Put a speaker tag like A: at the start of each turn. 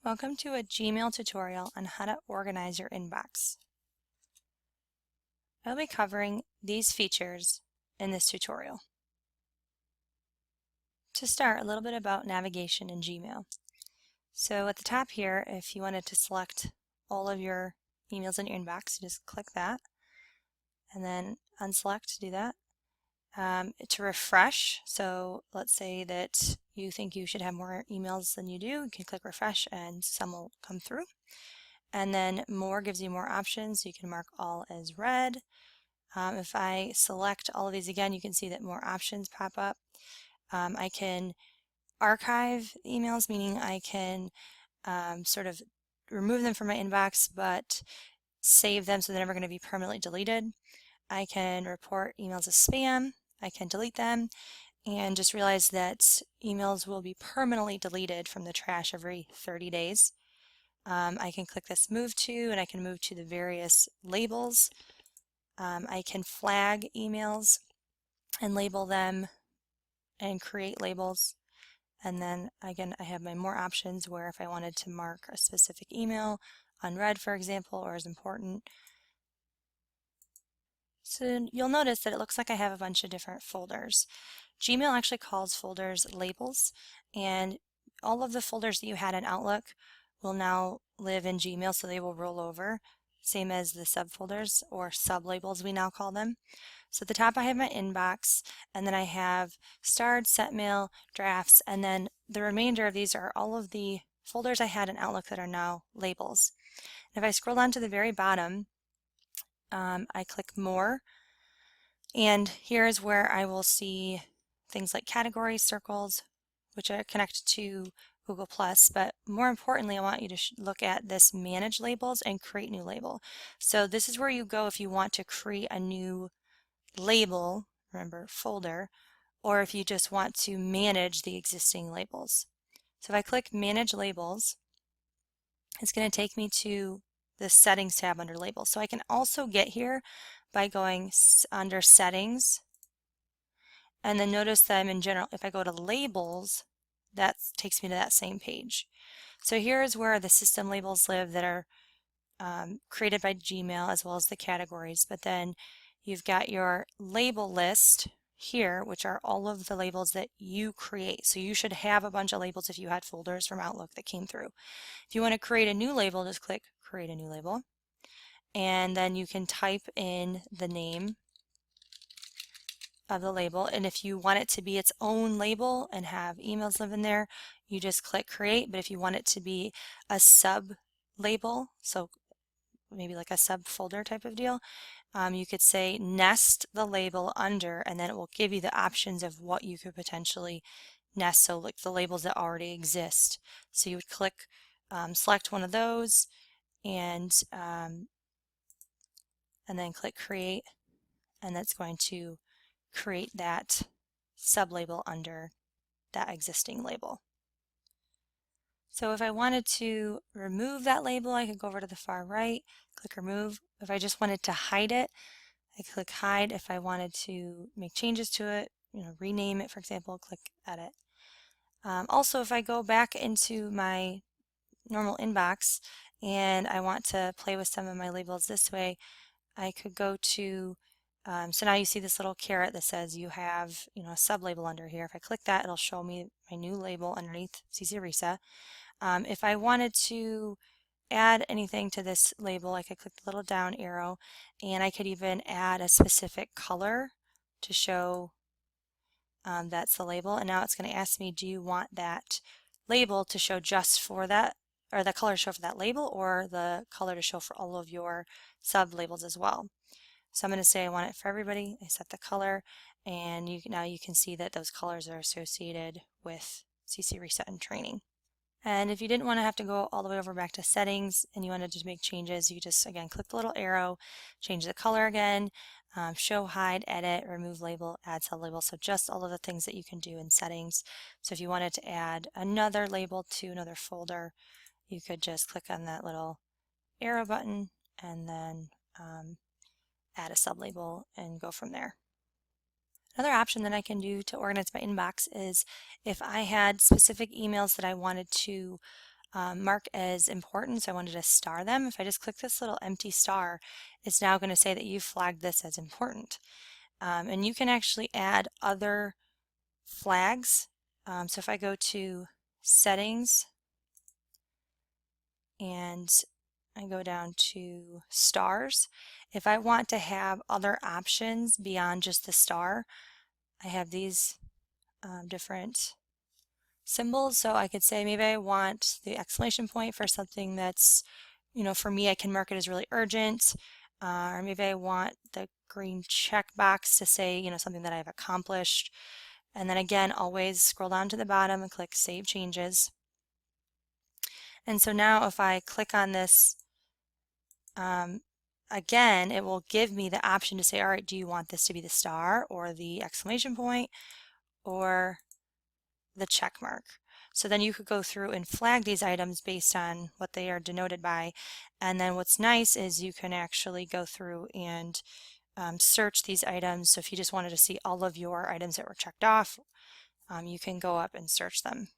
A: Welcome to a Gmail tutorial on how to organize your inbox. I'll be covering these features in this tutorial. To start, a little bit about navigation in Gmail. So at the top here, if you wanted to select all of your emails in your inbox, you just click that and then unselect to do that. To refresh, so let's say that you think you should have more emails than you do, you can click refresh and some will come through. And then more gives you more options. You can mark all as read. If I select all of these again, you can see that more options pop up. I can archive emails, meaning I can sort of remove them from my inbox, but save them so they're never going to be permanently deleted. I can report emails as spam. I can delete them and just realize that emails will be permanently deleted from the trash every 30 days. I can click this move to, and I can move to the various labels. I can flag emails and label them and create labels. And then again, I have my more options where if I wanted to mark a specific email unread, for example, or as important. So you'll notice that it looks like I have a bunch of different folders. Gmail actually calls folders labels, and all of the folders that you had in Outlook will now live in Gmail, so they will roll over, same as the subfolders or sublabels we now call them. So at the top I have my inbox, and then I have starred, sent mail, drafts, and then the remainder of these are all of the folders I had in Outlook that are now labels. And if I scroll down to the very bottom, I click more, and here's where I will see things like categories, circles, which are connected to Google+, but more importantly, I want you to look at this Manage Labels and Create New Label. So this is where you go if you want to create a new label, remember folder, or if you just want to manage the existing labels. So if I click Manage Labels, it's going to take me to the Settings tab under Labels. So I can also get here by going under Settings, and then notice that I'm in General. If I go to Labels, that takes me to that same page. So here is where the system labels live that are created by Gmail, as well as the categories. But then you've got your label list here, which are all of the labels that you create. So you should have a bunch of labels if you had folders from Outlook that came through. If you want to create a new label, just click Create a New Label. And then you can type in the name of the label, and if you want it to be its own label and have emails live in there, you just click create. But if you want it to be a sub label, so maybe like a subfolder type of deal, you could say nest the label under, and then it will give you the options of what you could potentially nest, so like the labels that already exist. So you would click select one of those and then click create, and that's going to create that sublabel under that existing label. So if I wanted to remove that label, I could go over to the far right, click remove. If I just wanted to hide it, I click hide. If I wanted to make changes to it, rename it, for example, click edit. Also, if I go back into my normal inbox and I want to play with some of my labels this way, I could go to so now you see this little caret that says you have a sublabel under here. If I click that, it'll show me my new label underneath CC Risa. If I wanted to add anything to this label, I could click the little down arrow, and I could even add a specific color to show that's the label. And now it's going to ask me, do you want that label to show just for that, or the color to show for that label, or the color to show for all of your sub labels as well? So I'm going to say I want it for everybody. I set the color, and now you can see that those colors are associated with CC Reset and training. And if you didn't want to have to go all the way over back to settings and you wanted to make changes, you just again click the little arrow, change the color again, show, hide, edit, remove label, add sublabel. So just all of the things that you can do in settings. So if you wanted to add another label to another folder, you could just click on that little arrow button and then add a sublabel and go from there. Another option that I can do to organize my inbox is if I had specific emails that I wanted to mark as important, so I wanted to star them. If I just click this little empty star, it's now going to say that you flagged this as important. And you can actually add other flags. So if I go to settings and I go down to stars, if I want to have other options beyond just the star, I have these different symbols. So I could say maybe I want the exclamation point for something that's, for me, I can mark it as really urgent. Or maybe I want the green check box to say, something that I've accomplished. And then again, always scroll down to the bottom and click Save Changes. And so now if I click on this, again, it will give me the option to say, all right, do you want this to be the star or the exclamation point or the check mark? So then you could go through and flag these items based on what they are denoted by. And then what's nice is you can actually go through and search these items. So if you just wanted to see all of your items that were checked off, you can go up and search them.